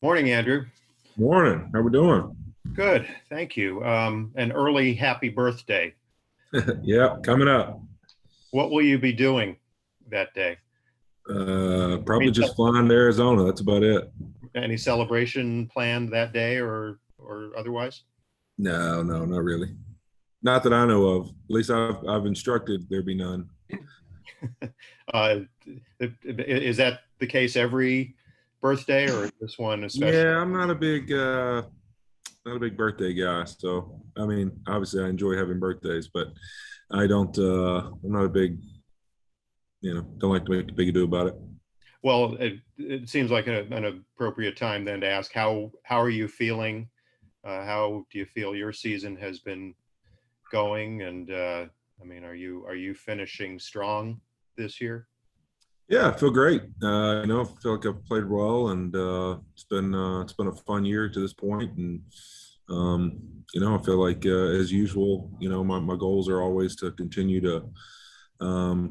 Morning, Andrew. Morning. How we doing? Good, thank you. An early happy birthday. Yeah, coming up. What will you be doing that day? Probably Any, just flying to Arizona. That's about it. any celebration planned that day or otherwise? No, no, not really. Not that I know of. At least I've instructed there be none. Uh, is that the case every birthday, or is this one especially? Yeah, I'm not a big birthday guy. So I mean, obviously I enjoy having birthdays, but I don't. I'm not a big. Don't like to make a big ado about it. Well, it seems like an appropriate time then to ask how are you feeling? How do you feel your season has been going? And I mean, are you finishing strong this year? Yeah, I feel great. I feel like I've played well, and it's been a fun year to this point. And I feel like as usual, my goals are always to continue to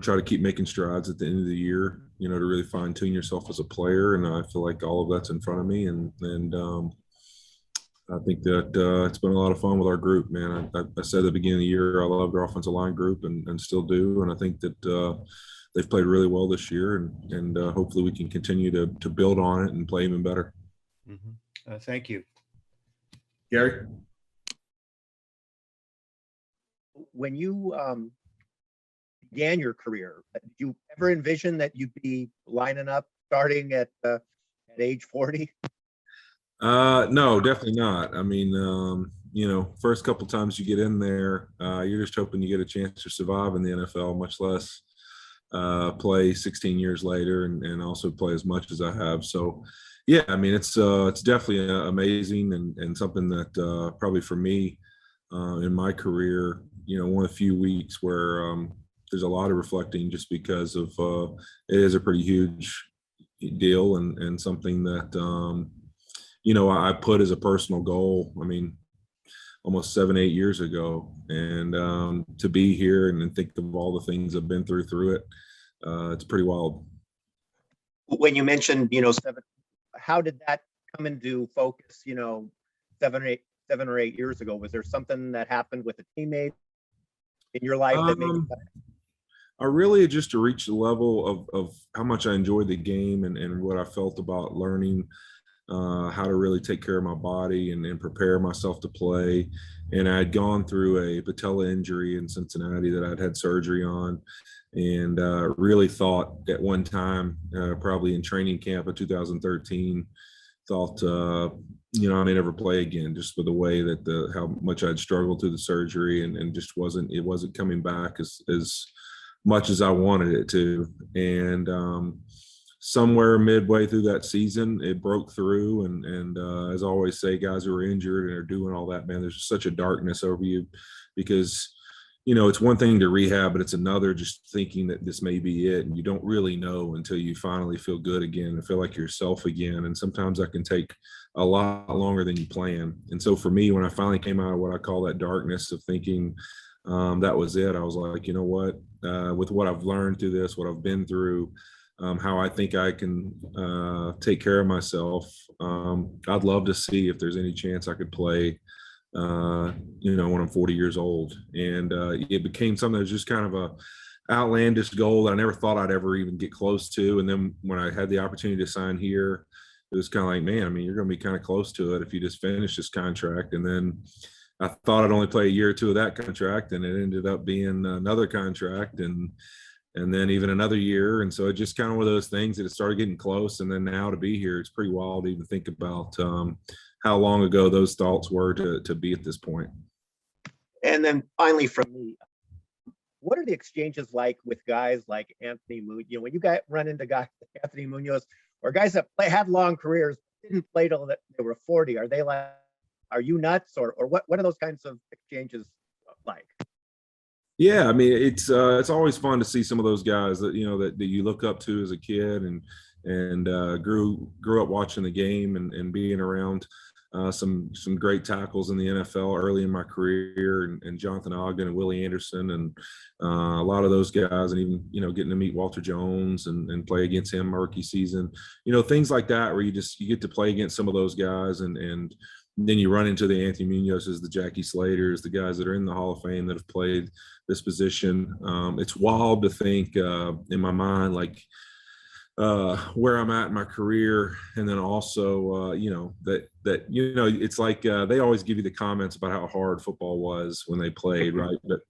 try to keep making strides at the end of the year. To really fine tune yourself as a player, and I feel like all of that's in front of me. And I think that it's been a lot of fun with our group, man. I said at the beginning of the year I loved our offensive line group, and still do. And I think that they've played really well this year, and hopefully we can continue to build on it and play even better. Thank you. Gary? When you began your career, did you ever envision that you'd be lining up starting at age 40? No, definitely not. I mean, first couple times you get in there, you're just hoping you get a chance to survive in the NFL, much less play 16 years later and also play as much as I have. So, yeah, I mean, it's definitely amazing and something that probably for me in my career, one of the few weeks where there's a lot of reflecting just because of it is a pretty huge deal and something that I put as a personal goal. I mean, almost 7, 8 years ago, and to be here and think of all the things I've been through it, it's pretty wild. When you mentioned, how did that come into focus? 7 or 8 years ago, was there something that happened with a teammate in your life that made you? I really just to reach the level of how much I enjoyed the game and what I felt about learning how to really take care of my body and prepare myself to play. And I had gone through a patella injury in Cincinnati that I'd had surgery on, and really thought at one time, probably in training camp of 2013, thought I may never play again, just with the way that how much I'd struggled through the surgery and just it wasn't coming back as much as I wanted it to. And somewhere midway through that season, it broke through. And as I always say, guys who are injured and are doing all that, man, there's such a darkness over you because, it's one thing to rehab, but it's another just thinking that this may be it. And you don't really know until you finally feel good again and feel like yourself again. And sometimes that can take a lot longer than you plan. And so for me, when I finally came out of what I call that darkness of thinking that was it, I was like, you know what, with what I've learned through this, what I've been through, how I think I can take care of myself. I'd love to see if there's any chance I could play, when I'm 40 years old. And it became something that was just kind of a outlandish goal that I never thought I'd ever even get close to. And then when I had the opportunity to sign here, it was kind of like, man, I mean, you're going to be kind of close to it if you just finish this contract. And then I thought I'd only play a year or two of that contract, and it ended up being another contract and then even another year. And so it just kind of one of those things that it started getting close. And then now to be here, it's pretty wild to even think about how long ago those thoughts were to be at this point. And then finally from me, what are the exchanges like with guys like Anthony Munoz? When you run into guys like Anthony Munoz or guys that had long careers, didn't play till they were 40, are they like, are you nuts? Or what are those kinds of exchanges like? Yeah, I mean, it's always fun to see some of those guys that that you look up to as a kid and grew up watching the game and being around some great tackles in the NFL early in my career, and Jonathan Ogden and Willie Anderson, and a lot of those guys, and even getting to meet Walter Jones and play against him my rookie season, things like that where you get to play against some of those guys, and then you run into the Anthony Munozes, the Jackie Slaters, the guys that are in the Hall of Fame that have played this position. It's wild to think in my mind, like where I'm at in my career, and then also it's like they always give you the comments about how hard football was when they played, right? But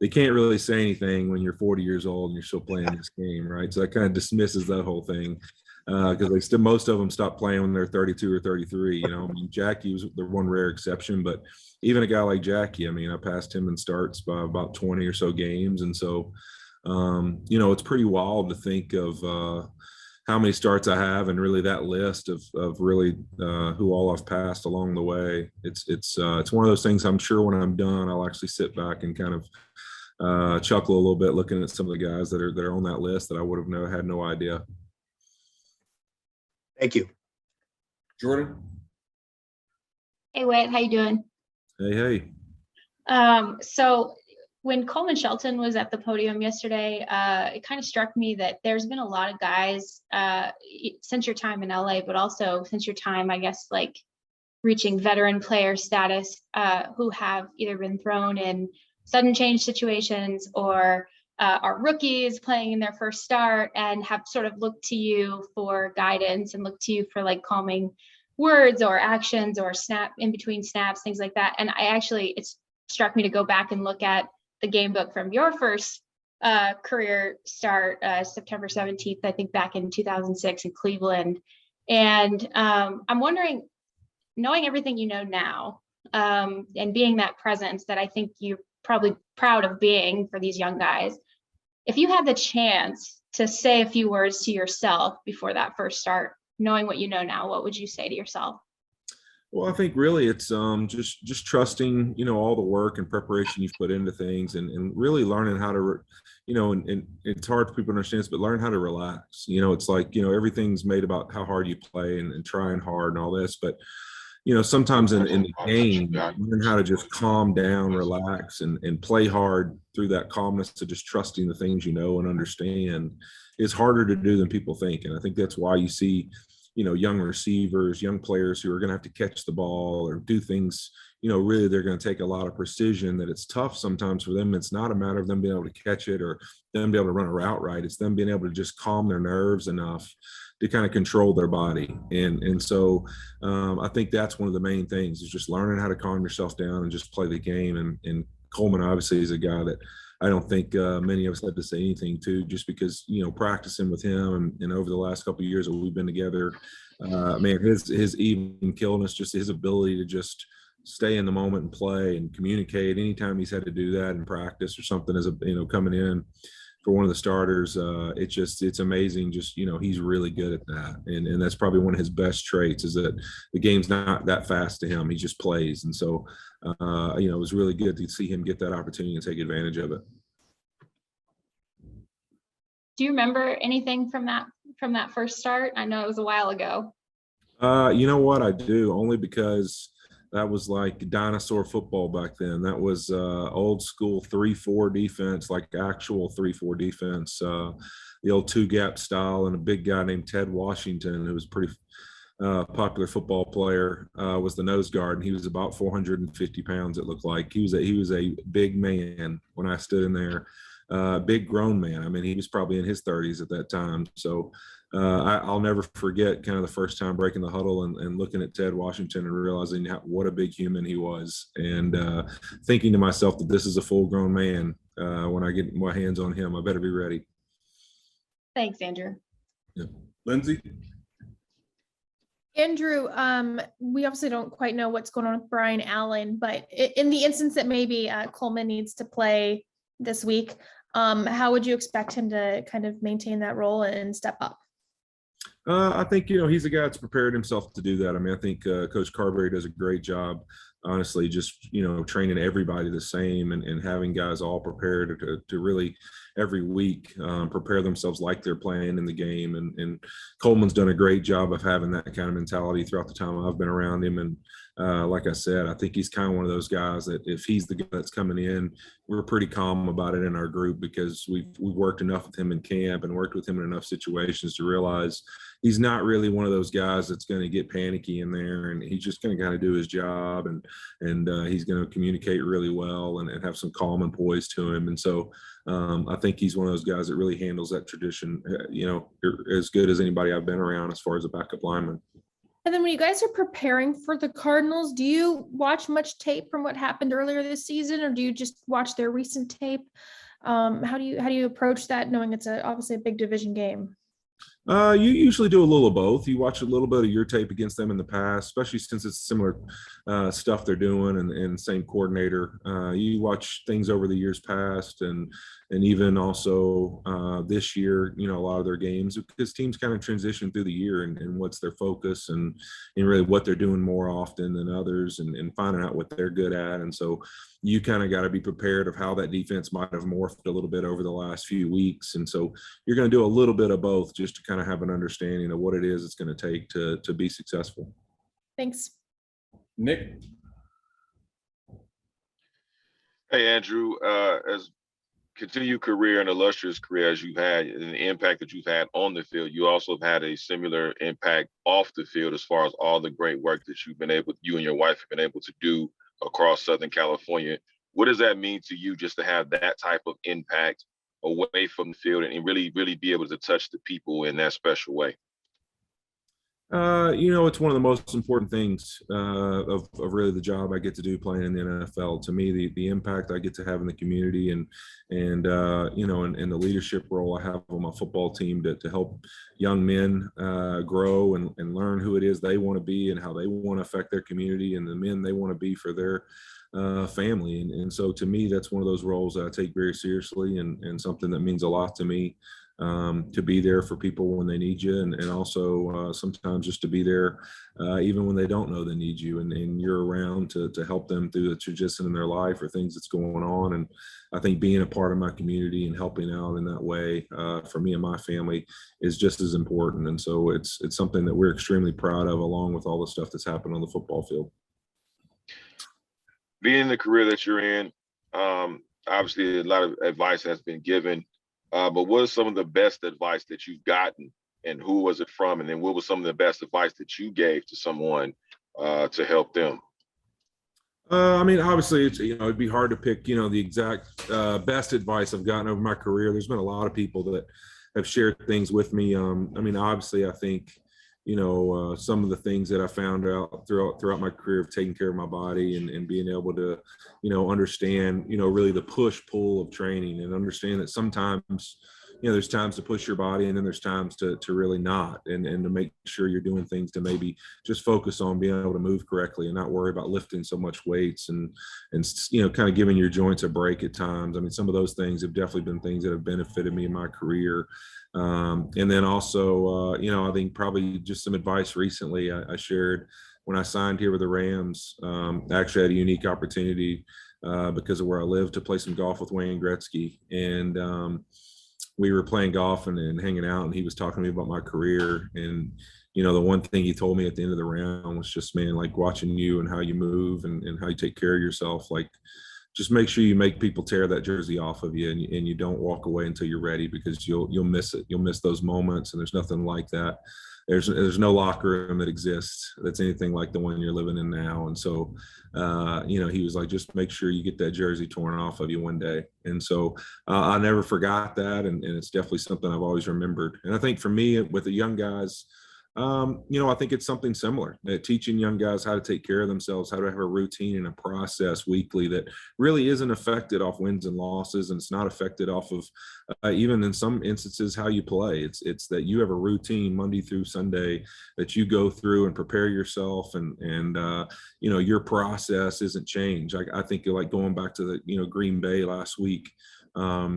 they can't really say anything when you're 40 years old and you're still playing this game, right? So that kind of dismisses that whole thing, because most of them stopped playing when they're 32 or 33. I mean, Jackie was the one rare exception, but even a guy like Jackie, I mean, I passed him in starts by about 20 or so games, and so it's pretty wild to think of how many starts I have, and really that list of really who all I've passed along the way. It's one of those things. I'm sure when I'm done, I'll actually sit back and kind of chuckle a little bit, looking at some of the guys that are on that list that I would have had no idea. Thank you, Jordan. Hey, Whit, how you doing? Hey. So when Coleman Shelton was at the podium yesterday, it kind of struck me that there's been a lot of guys since your time in LA, but also since your time, I guess, like reaching veteran player status, who have either been thrown in sudden change situations or are rookies playing in their first start and have sort of looked to you for guidance and looked to you for like calming words or actions or snap in between snaps, things like that. And it's struck me to go back and look at the game book from your first career start, September 17th, I think back in 2006 in Cleveland. And I'm wondering, knowing everything you know now, and being that presence that I think you're probably proud of being for these young guys, if you had the chance to say a few words to yourself before that first start, knowing what you know now, what would you say to yourself? Well, I think really it's just trusting, all the work and preparation you've put into things, and really learning how to, and it's hard for people to understand this, but learn how to relax. It's like, everything's made about how hard you play and trying hard and all this, but sometimes in the game, learn how to just calm down, relax, and play hard through that calmness to just trusting the things you know and understand is harder to do than people think. And I think that's why you see, young receivers, young players who are going to have to catch the ball or do things, really they're going to take a lot of precision, that it's tough sometimes for them. It's not a matter of them being able to catch it or them being able to run a route right. It's them being able to just calm their nerves enough to kind of control their body. And so I think that's one of the main things, is just learning how to calm yourself down and just play the game. And Coleman obviously is a guy that I don't think many of us had to say anything to, just because, practicing with him and over the last couple of years that we've been together, man, his even killedness, just his ability to just stay in the moment and play and communicate anytime he's had to do that in practice or something, as coming in for one of the starters. It's amazing. Just, he's really good at that. And that's probably one of his best traits, is that the game's not that fast to him. He just plays. And so, it was really good to see him get that opportunity and take advantage of it. Do you remember anything from that first start? I know it was a while ago. You know what? I do, only because that was like dinosaur football back then. That was old school 3-4 defense, like actual 3-4 defense, the old two-gap style. And a big guy named Ted Washington, who was a pretty popular football player, was the nose guard, and he was about 450 pounds. It looked like he was a big man when I stood in there. Big grown man. I mean, he was probably in his 30s at that time. So I'll never forget kind of the first time breaking the huddle and looking at Ted Washington and realizing what a big human he was, and thinking to myself that this is a full-grown man. When I get my hands on him, I better be ready. Thanks, Andrew. Yeah. Lindsay? Andrew, we obviously don't quite know what's going on with Brian Allen, but in the instance that maybe Coleman needs to play this week, how would you expect him to kind of maintain that role and step up? I think, he's a guy that's prepared himself to do that. I mean, I think Coach Carberry does a great job honestly just, training everybody the same and having guys all prepared to really every week prepare themselves like they're playing in the game. And Coleman's done a great job of having that kind of mentality throughout the time I've been around him. And like I said, I think he's kind of one of those guys that if he's the guy that's coming in, we're pretty calm about it in our group because we've worked enough with him in camp and worked with him in enough situations to realize he's not really one of those guys that's going to get panicky in there, and he's just going to kind of do his job, and he's going to communicate really well and have some calm and poise to him. And so I think he's one of those guys that really handles that tradition, as good as anybody I've been around as far as a backup lineman. And then when you guys are preparing for the Cardinals, do you watch much tape from what happened earlier this season, or do you just watch their recent tape? How do you approach that, knowing it's obviously a big division game? You usually do a little of both. You watch a little bit of your tape against them in the past, especially since it's similar stuff they're doing and same coordinator. You watch things over the years past and even also this year, a lot of their games, because teams kind of transition through the year and what's their focus and really what they're doing more often than others and finding out what they're good at. And so you kind of got to be prepared of how that defense might have morphed a little bit over the last few weeks. And so you're going to do a little bit of both just to kind of have an understanding of what it is it's going to take to be successful. Thanks. Nick? Hey, Andrew, as continued career and illustrious career as you've had and the impact that you've had on the field, you also have had a similar impact off the field as far as all the great work that you and your wife have been able to do across Southern California. What does that mean to you just to have that type of impact away from the field and really, really be able to touch the people in that special way? It's one of the most important things of really the job I get to do playing in the NFL. To me, the impact I get to have in the community and the leadership role I have on my football team to help young men grow and learn who it is they want to be and how they want to affect their community and the men they want to be for their family. And so to me, that's one of those roles that I take very seriously and something that means a lot to me. To be there for people when they need you and also sometimes just to be there even when they don't know they need you and you're around to help them through the transition in their life or things that's going on. And I think being a part of my community and helping out in that way for me and my family is just as important. And so it's something that we're extremely proud of, along with all the stuff that's happened on the football field. Being in the career that you're in, obviously a lot of advice has been given. But what is some of the best advice that you've gotten and who was it from? And then what was some of the best advice that you gave to someone to help them? Obviously it'd be hard to pick, the exact best advice I've gotten over my career. There's been a lot of people that have shared things with me. Obviously I think, some of the things that I found out throughout my career of taking care of my body and being able to, understand, really the push-pull of training and understand that sometimes, there's times to push your body and then there's times to really not and to make sure you're doing things to maybe just focus on being able to move correctly and not worry about lifting so much weights and kind of giving your joints a break at times. Some of those things have definitely been things that have benefited me in my career. And then also, I think probably just some advice recently I shared when I signed here with the Rams. I actually had a unique opportunity because of where I live to play some golf with Wayne Gretzky. And we were playing golf and hanging out, and he was talking to me about my career. And, the one thing he told me at the end of the round was just, man, like watching you and how you move and how you take care of yourself, like, just make sure you make people tear that jersey off of you and you don't walk away until you're ready, because you'll miss it. You'll miss those moments, and there's nothing like that. There's no locker room that exists that's anything like the one you're living in now. And so, he was like, just make sure you get that jersey torn off of you one day. And so I never forgot that. And it's definitely something I've always remembered. And I think for me with the young guys, I think it's something similar, teaching young guys how to take care of themselves, how to have a routine and a process weekly that really isn't affected off wins and losses. And it's not affected off of even in some instances how you play. It's that you have a routine Monday through Sunday that you go through and prepare yourself and your process isn't changed. I think like going back to the, Green Bay last week, I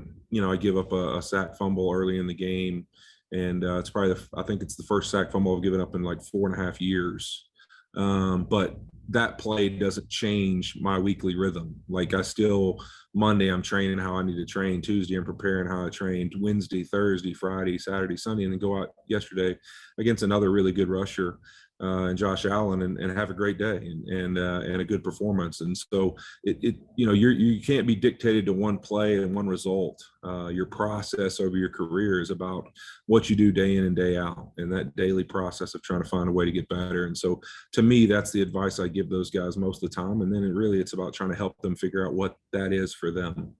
give up a sack fumble early in the game. And I think it's the first sack fumble I've given up in like 4.5 years. But that play doesn't change my weekly rhythm. Like I still, Monday, I'm training how I need to train. Tuesday, I'm preparing how I trained. Wednesday, Thursday, Friday, Saturday, Sunday, and then go out yesterday against another really good rusher and Josh Allen and have a great day and a good performance. And so you can't be dictated to one play and one result. Your process over your career is about what you do day in and day out, and that daily process of trying to find a way to get better. And so to me, that's the advice I give those guys most of the time. And then it's about trying to help them figure out what that is for them.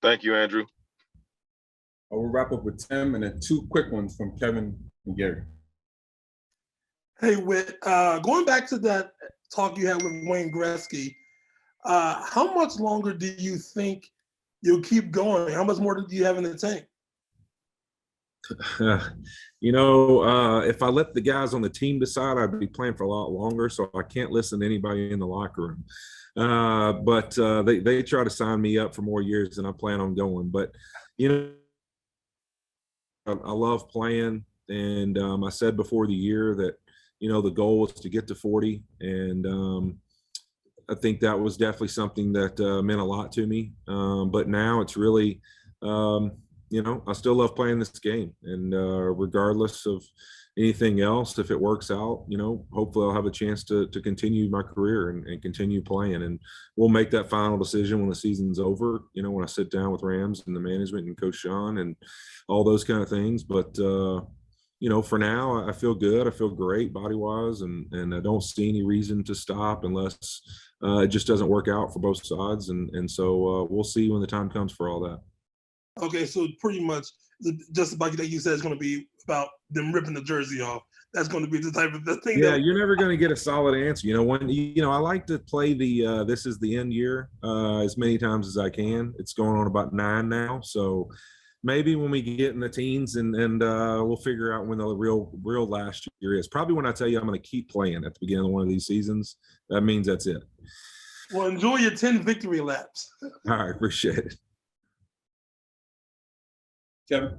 Thank you, Andrew. We'll wrap up with Tim and then 2 quick ones from Kevin and Gary. Hey, Whit, going back to that talk you had with Wayne Gretzky, how much longer do you think you'll keep going? How much more do you have in the tank? If I let the guys on the team decide, I'd be playing for a lot longer. So I can't listen to anybody in the locker room. But they try to sign me up for more years than I plan on going. But, I love playing. And I said before the year that, the goal was to get to 40. And I think that was definitely something that meant a lot to me. But now it's really, I still love playing this game. And regardless of anything else, if it works out, hopefully I'll have a chance to continue my career and continue playing. And we'll make that final decision when the season's over, when I sit down with Rams and the management and Coach Sean and all those kind of things. But, for now, I feel good. I feel great body-wise, and I don't see any reason to stop unless it just doesn't work out for both sides. And so we'll see when the time comes for all that. Okay, so pretty much just about that you said it's going to be about them ripping the jersey off. That's going to be the type of the thing. Yeah, you're never going to get a solid answer. I like to play the this is the end year as many times as I can. It's going on about 9 now, so maybe when we get in the teens and we'll figure out when the real last year is. Probably when I tell you I'm going to keep playing at the beginning of one of these seasons, that means that's it. Well, enjoy your 10 victory laps. All right, appreciate it. Kevin?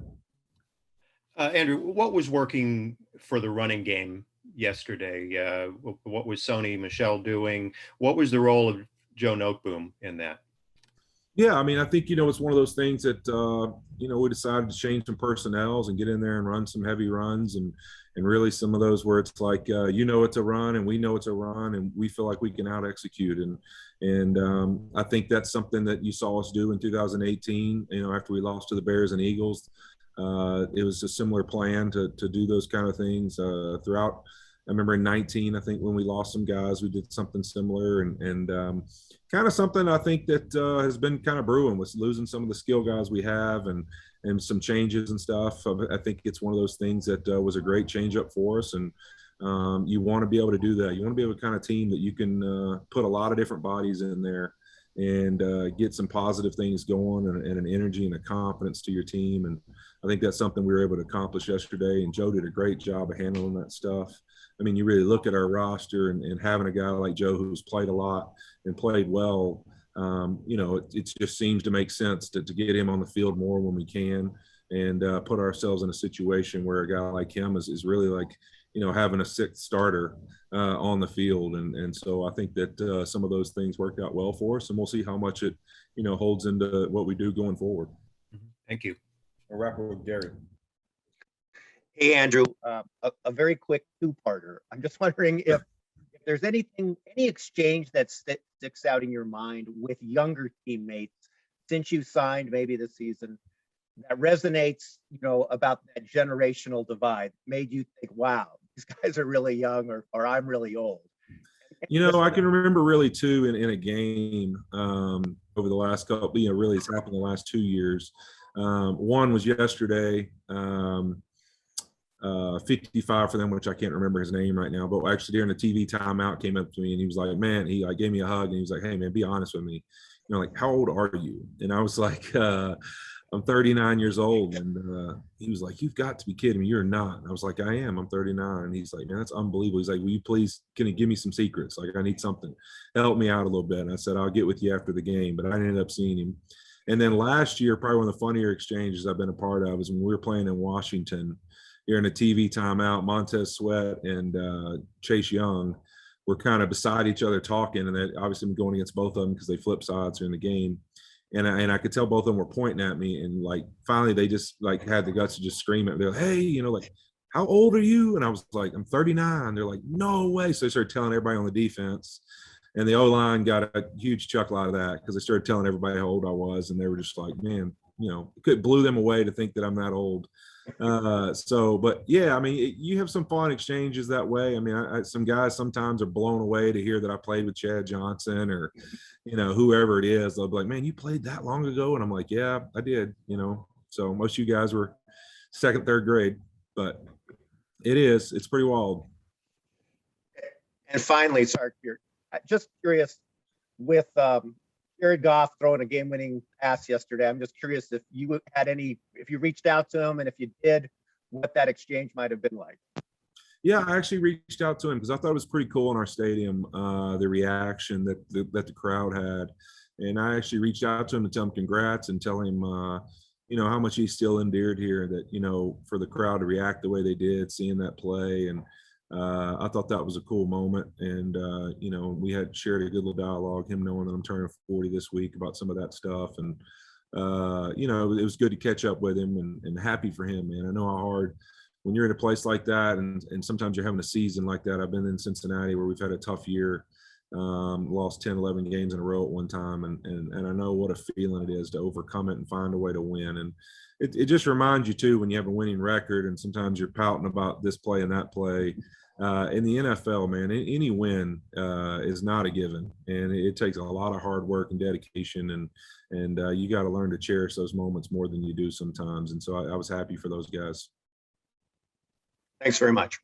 Andrew, what was working for the running game yesterday? What was Sony Michel doing? What was the role of Joe Noteboom in that? Yeah, I think, it's one of those things that, we decided to change some personnels and get in there and run some heavy runs and really some of those where it's like, it's a run and we know it's a run and we feel like we can out execute. And I think that's something that you saw us do in 2018, after we lost to the Bears and Eagles. It was a similar plan to do those kind of things throughout. I remember in 19, I think when we lost some guys, we did something similar and kind of something I think that has been kind of brewing with losing some of the skill guys we have and some changes and stuff. I think it's one of those things that was a great change up for us. And you want to be able to do that. You want to be able to kind of team that you can put a lot of different bodies in there and get some positive things going and an energy and a confidence to your team. And I think that's something we were able to accomplish yesterday. And Joe did a great job of handling that stuff. You really look at our roster and having a guy like Joe who's played a lot and played well, it just seems to make sense to get him on the field more when we can and put ourselves in a situation where a guy like him is really like, having a 6th starter on the field. And so I think that some of those things worked out well for us, and we'll see how much it, holds into what we do going forward. Thank you. I'll wrap up with Gary. Hey, Andrew, a very quick 2-parter. I'm just wondering if there's any exchange that sticks out in your mind with younger teammates since you signed maybe this season that resonates, about that generational divide, made you think, wow, these guys are really young or I'm really old. I can remember really too in a game over the last couple, really it's happened the last 2 years. One was yesterday. 55 for them, which I can't remember his name right now, but actually during the TV timeout came up to me and he was like, man, he like gave me a hug and he was like, hey man, be honest with me. Like, how old are you? And I was like, I'm 39 years old. And he was like, you've got to be kidding me. You're not. And I was like, I am. I'm 39. And he's like, man, that's unbelievable. He's like, will you please, can you give me some secrets? Like, I need something. Help me out a little bit. And I said, I'll get with you after the game. But I ended up seeing him. And then last year, probably one of the funnier exchanges I've been a part of is when we were playing in Washington. During a TV timeout, Montez Sweat and Chase Young were kind of beside each other talking, and that obviously been going against both of them because they flip sides during the game. And I could tell both of them were pointing at me, and like finally they just like had the guts to just scream at me. They're like, hey, you know, like, how old are you? And I was like, I'm 39. They're like, no way. So they started telling everybody on the defense, and the O-line got a huge chuckle out of that because they started telling everybody how old I was, and they were just like, man, you know, it blew them away to think that I'm that old. But yeah, I mean, you have some fun exchanges that way. I mean, some guys sometimes are blown away to hear that I played with Chad Johnson or, you know, whoever it is. They'll be like, man, you played that long ago? And I'm like, yeah, I did, you know. So most of you guys were second, third grade, but it's pretty wild. And finally, sorry, just curious with Jared Goff throwing a game-winning pass yesterday. I'm just curious if you had if you reached out to him, and if you did, what that exchange might have been like. Yeah, I actually reached out to him because I thought it was pretty cool in our stadium, the reaction that the crowd had. And I actually reached out to him to tell him congrats and tell him, you know, how much he's still endeared here, that, you know, for the crowd to react the way they did, seeing that play. And I thought that was a cool moment. And, you know, we had shared a good little dialogue, him knowing that I'm turning 40 this week, about some of that stuff. And, you know, it was good to catch up with him, and happy for him, man. I know how hard when you're in a place like that, and sometimes you're having a season like that. I've been in Cincinnati where we've had a tough year, lost 10, 11 games in a row at one time. And I know what a feeling it is to overcome it and find a way to win. And it just reminds you too, when you have a winning record and sometimes you're pouting about this play and that play, in the NFL, man, any win is not a given, and it takes a lot of hard work and dedication, and you got to learn to cherish those moments more than you do sometimes. And so I was happy for those guys. Thanks very much.